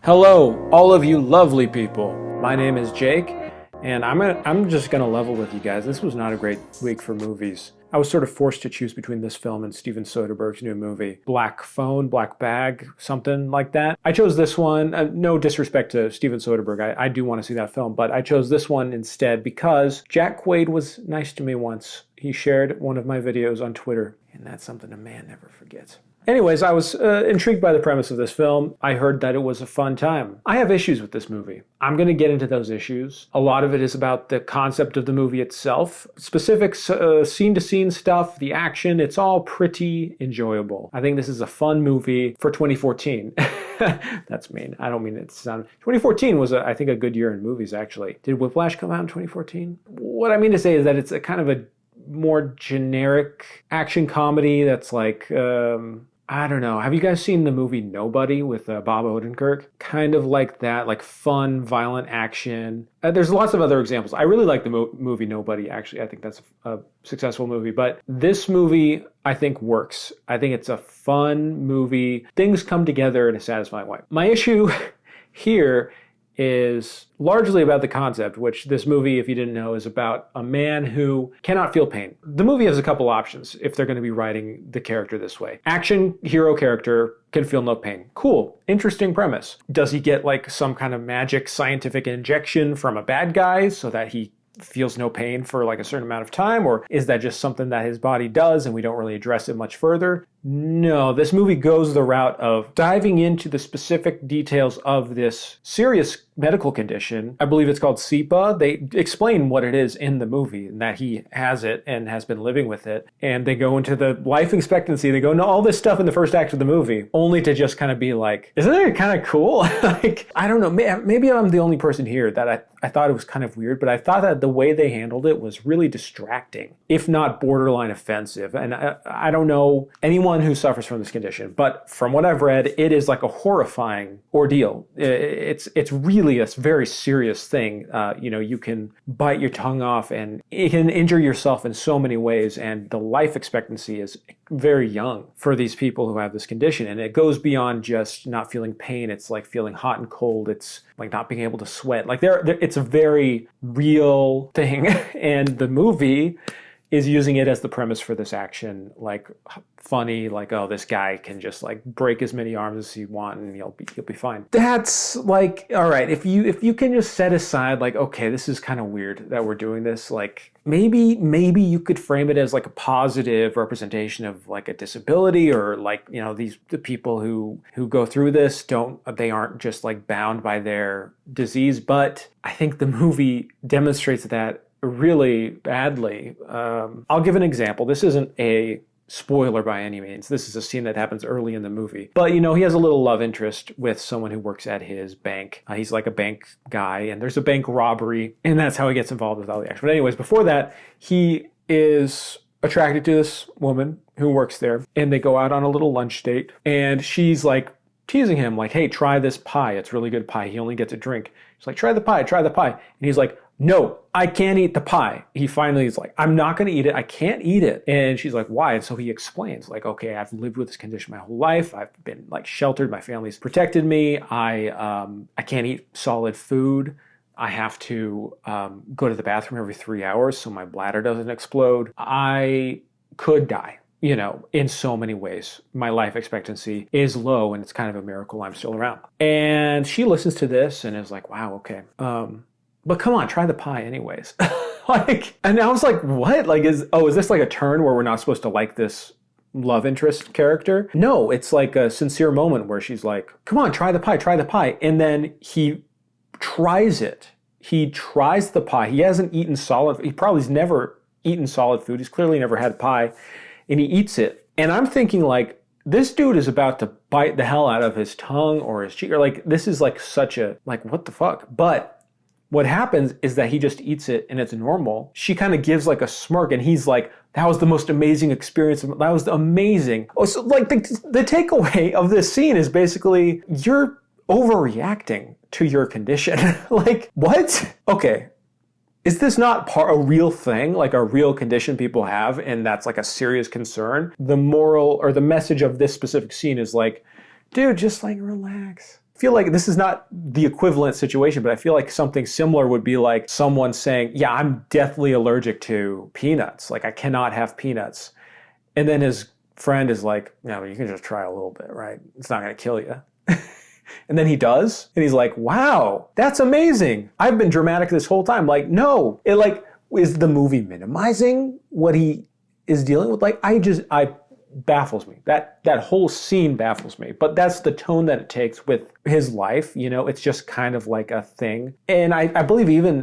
Hello, all of you lovely people. My name is Jake, and I'm just gonna level with you guys. This was not a great week for movies. I was sort of forced to choose between this film and Steven Soderbergh's new movie, Black Phone, Black Bag, something like that. I chose this one. No disrespect to Steven Soderbergh. I do want to see that film, but I chose this one instead because Jack Quaid was nice to me once. He shared one of my videos on Twitter, and that's something a man never forgets. Anyways, I was intrigued by the premise of this film. I heard that it was a fun time. I have issues with this movie. I'm going to get into those issues. A lot of it is about the concept of the movie itself. Specific scene-to-scene stuff, the action, it's all pretty enjoyable. I think this is a fun movie for 2014. That's mean. I don't mean it to sound... 2014 was, I think, a good year in movies, actually. Did Whiplash come out in 2014? What I mean to say is that it's a kind of a more generic action comedy that's like... I don't know. Have you guys seen the movie Nobody with Bob Odenkirk? Kind of like that, like fun, violent action. There's lots of other examples. I really like the movie Nobody, actually. I think that's a successful movie. But this movie, I think, works. I think it's a fun movie. Things come together in a satisfying way. My issue here is largely about the concept, which this movie, if you didn't know, is about a man who cannot feel pain. The movie has a couple options if they're going to be writing the character this way. Action hero character can feel no pain. Cool. Interesting premise. Does he get like some kind of magic scientific injection from a bad guy so that he feels no pain for like a certain amount of time? Or is that just something that his body does and we don't really address it much further? No, this movie goes the route of diving into the specific details of this serious medical condition. I believe it's called SEPA. They explain what it is in the movie and that he has it and has been living with it. And they go into the life expectancy. They go into all this stuff in the first act of the movie, only to just kind of be like, isn't it kind of cool? Like, I don't know. Maybe I'm the only person here that I thought it was kind of weird, but I thought that the way they handled it was really distracting, if not borderline offensive. And I don't know anyone who suffers from this condition, but from what I've read, it is like a horrifying ordeal. It's really a very serious thing. You can bite your tongue off and it can injure yourself in so many ways, and the life expectancy is very young for these people who have this condition, and it goes beyond just not feeling pain. It's like feeling hot and cold. It's like not being able to sweat. Like it's a very real thing, and the movie is using it as the premise for this action, like funny, like, oh, this guy can just like break as many arms as he wants and he'll be fine. That's like, all right, if you can just set aside like, okay, this is kind of weird that we're doing this, like maybe you could frame it as like a positive representation of like a disability, or like, the people who go through this they aren't just like bound by their disease. But I think the movie demonstrates that really badly. I'll give an example. This isn't a spoiler by any means. This is a scene that happens early in the movie. But, he has a little love interest with someone who works at his bank. He's like a bank guy, and there's a bank robbery, and that's how he gets involved with all the action. But anyways, before that, he is attracted to this woman who works there, and they go out on a little lunch date, and she's like teasing him, like, hey, try this pie. It's really good pie. He only gets a drink. She's like, try the pie. And he's like, no, I can't eat the pie. He finally is like, I'm not going to eat it. I can't eat it. And she's like, why? And so he explains, like, okay, I've lived with this condition my whole life. I've been like sheltered. My family's protected me. I can't eat solid food. I have to go to the bathroom every 3 hours so my bladder doesn't explode. I could die. In so many ways. My life expectancy is low, and it's kind of a miracle I'm still around. And she listens to this and is like, wow, okay. But come on, try the pie anyways. And I was like, what? Like, is this like a turn where we're not supposed to like this love interest character? No, it's like a sincere moment where she's like, come on, try the pie. And then he tries it. He tries the pie. He hasn't eaten he probably has never eaten solid food. He's clearly never had pie. And he eats it. And I'm thinking, like, this dude is about to bite the hell out of his tongue or his cheek. Or like, this is like such a, like, what the fuck? But what happens is that he just eats it and it's normal. She kind of gives like a smirk, and he's like, that was the most amazing experience. That was amazing. Oh, so like the takeaway of this scene is basically, you're overreacting to your condition. Like, what? Okay. Is this not a real thing, like a real condition people have, and that's like a serious concern? The moral or the message of this specific scene is like, dude, just like relax. I feel like this is not the equivalent situation, but I feel like something similar would be like someone saying, yeah, I'm deathly allergic to peanuts. Like I cannot have peanuts. And then his friend is like, no, you can just try a little bit, right? It's not going to kill you. And then he does. And he's like, wow, that's amazing. I've been dramatic this whole time. Like, no, it like, is the movie minimizing what he is dealing with? Like, I baffles me. That whole scene baffles me. But that's the tone that it takes with his life. You know, it's just kind of like a thing. And I believe even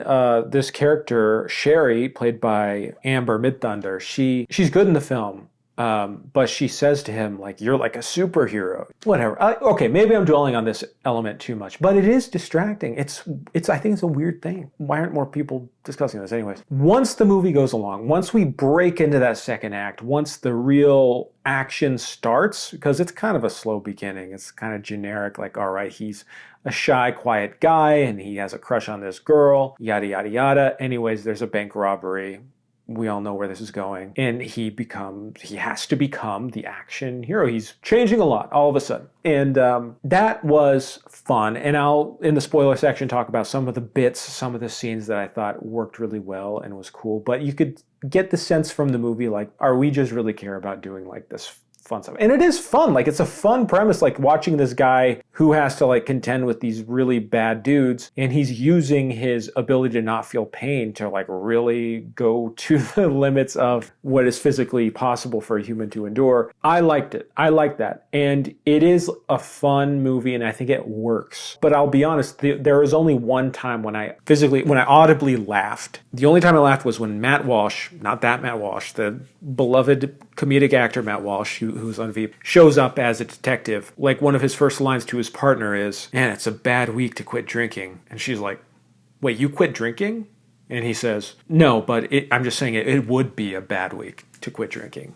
this character, Sherry, played by Amber Midthunder, she's good in the film. But she says to him, like, you're like a superhero. Whatever. Okay, maybe I'm dwelling on this element too much, but it is distracting. I think it's a weird thing. Why aren't more people discussing this? Anyways, once the movie goes along, once we break into that second act, once the real action starts, because it's kind of a slow beginning. It's kind of generic, like, all right, he's a shy, quiet guy, and he has a crush on this girl, yada, yada, yada. Anyways, there's a bank robbery. We all know where this is going. And he has to become the action hero. He's changing a lot all of a sudden. And that was fun. And I'll, in the spoiler section, talk about some of the bits, some of the scenes that I thought worked really well and was cool. But you could get the sense from the movie, like, are we just really care about doing like this fun stuff? And it is fun. Like, it's a fun premise, like watching this guy who has to like contend with these really bad dudes, and he's using his ability to not feel pain to like really go to the limits of what is physically possible for a human to endure. I liked it. I like that. And it is a fun movie, and I think it works. But I'll be honest, there was only one time when I audibly laughed. The only time I laughed was when Matt Walsh, not that Matt Walsh, the beloved comedic actor Matt Walsh, who's on Veep, shows up as a detective. Like, one of his first lines to his partner is, man, it's a bad week to quit drinking. And she's like, wait, you quit drinking? And he says, no, but I'm just saying it would be a bad week to quit drinking.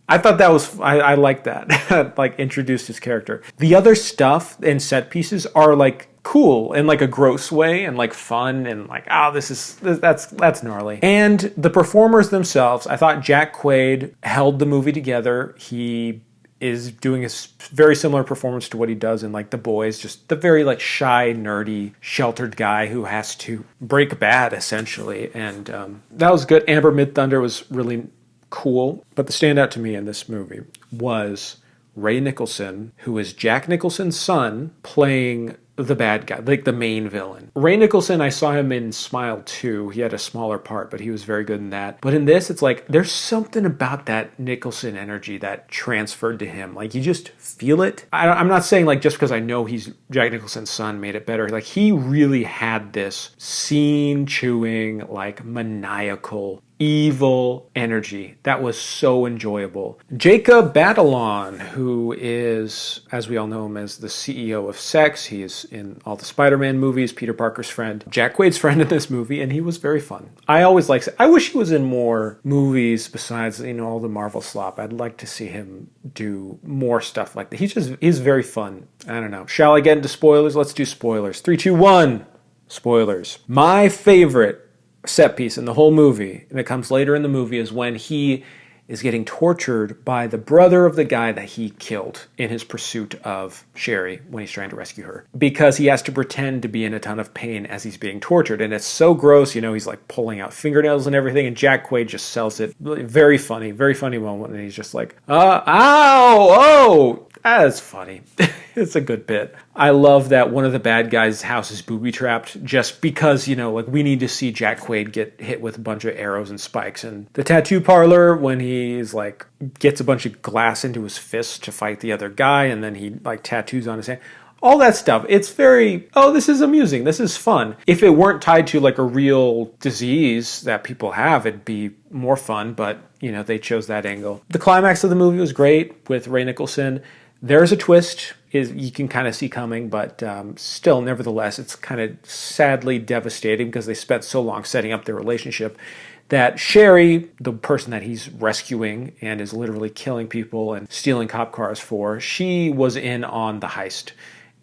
I thought that was, I like that. Like, introduced his character. The other stuff and set pieces are like cool in like a gross way and like fun and like, that's gnarly. And the performers themselves, I thought Jack Quaid held the movie together. He is doing a very similar performance to what he does in like The Boys, just the very like shy, nerdy, sheltered guy who has to break bad essentially. And that was good. Amber Midthunder was really cool. But the standout to me in this movie was Ray Nicholson, who is Jack Nicholson's son, playing the bad guy, like the main villain. Ray Nicholson, I saw him in Smile 2. He had a smaller part, but he was very good in that. But in this, it's like, there's something about that Nicholson energy that transferred to him. Like, you just feel it. I'm not saying, like, just because I know he's Jack Nicholson's son made it better. Like, he really had this scene-chewing, like, maniacal, evil energy that was so enjoyable. Jacob Batalon, who is, as we all know him as the CEO of Sex, he is in all the Spider-Man movies, Peter Parker's friend, Jack Quaid's friend in this movie, and he was very fun. I wish he was in more movies besides, all the Marvel slop. I'd like to see him do more stuff like that. He's very fun. I don't know. Shall I get into spoilers? Let's do spoilers. 3, 2, 1. Spoilers. My favorite set piece in the whole movie, and it comes later in the movie, is when he is getting tortured by the brother of the guy that he killed in his pursuit of Sherry when he's trying to rescue her. Because he has to pretend to be in a ton of pain as he's being tortured. And it's so gross, he's like pulling out fingernails and everything, and Jack Quaid just sells it. Very funny moment. And he's just like, ow, oh, that's funny. It's a good bit. I love that one of the bad guys' house is booby-trapped just because, we need to see Jack Quaid get hit with a bunch of arrows and spikes. And the tattoo parlor, when he's like, gets a bunch of glass into his fist to fight the other guy, and then he like tattoos on his hand. All that stuff. It's very, this is amusing. This is fun. If it weren't tied to like a real disease that people have, it'd be more fun, but, they chose that angle. The climax of the movie was great with Ray Nicholson. There's a twist you can kind of see coming, but still, nevertheless, it's kind of sadly devastating because they spent so long setting up their relationship that Sherry, the person that he's rescuing and is literally killing people and stealing cop cars for, she was in on the heist.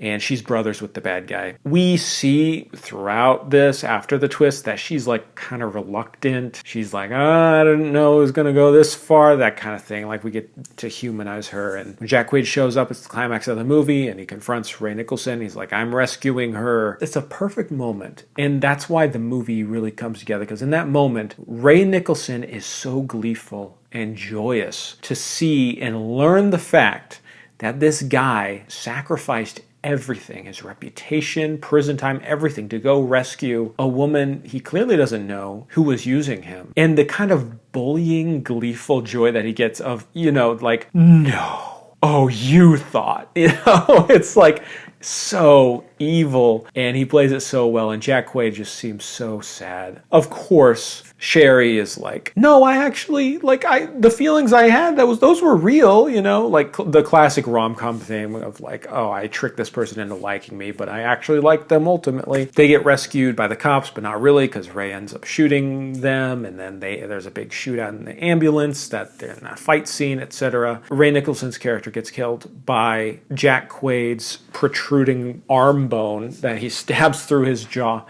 and she's brothers with the bad guy. We see throughout this, after the twist, that she's like kind of reluctant. She's like, oh, I didn't know it was going to go this far, that kind of thing. Like, we get to humanize her. And when Jack Quaid shows up, it's the climax of the movie, and he confronts Ray Nicholson. He's like, I'm rescuing her. It's a perfect moment. And that's why the movie really comes together, because in that moment, Ray Nicholson is so gleeful and joyous to see and learn the fact that this guy sacrificed everything, his reputation, prison time, everything, to go rescue a woman he clearly doesn't know who was using him. And the kind of bullying, gleeful joy that he gets of, like, no, oh, you thought, it's like so evil, and he plays it so well, and Jack Quaid just seems so sad. Of course, Sherry is like, no, I actually, the feelings I had, those were real, like the classic rom-com thing of like, oh, I tricked this person into liking me, but I actually liked them ultimately. They get rescued by the cops, but not really, because Ray ends up shooting them, and then there's a big shootout in the ambulance, that they're in that fight scene, etc. Ray Nicholson's character gets killed by Jack Quaid's protruding arm bone that he stabs through his jaw.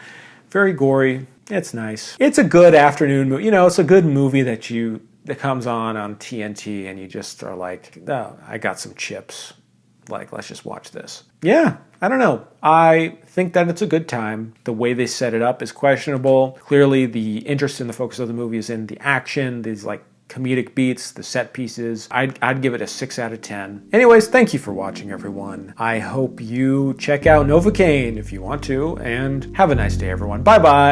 Very gory. It's nice. It's a good afternoon movie. It's a good movie that comes on TNT, and you just are like, oh, I got some chips. Like, let's just watch this. Yeah, I don't know. I think that it's a good time. The way they set it up is questionable. Clearly, the interest in the focus of the movie is in the action, these like comedic beats, the set pieces. I'd give it a 6 out of 10. Anyways, thank you for watching, everyone. I hope you check out Novocaine if you want to, and have a nice day, everyone. Bye-bye.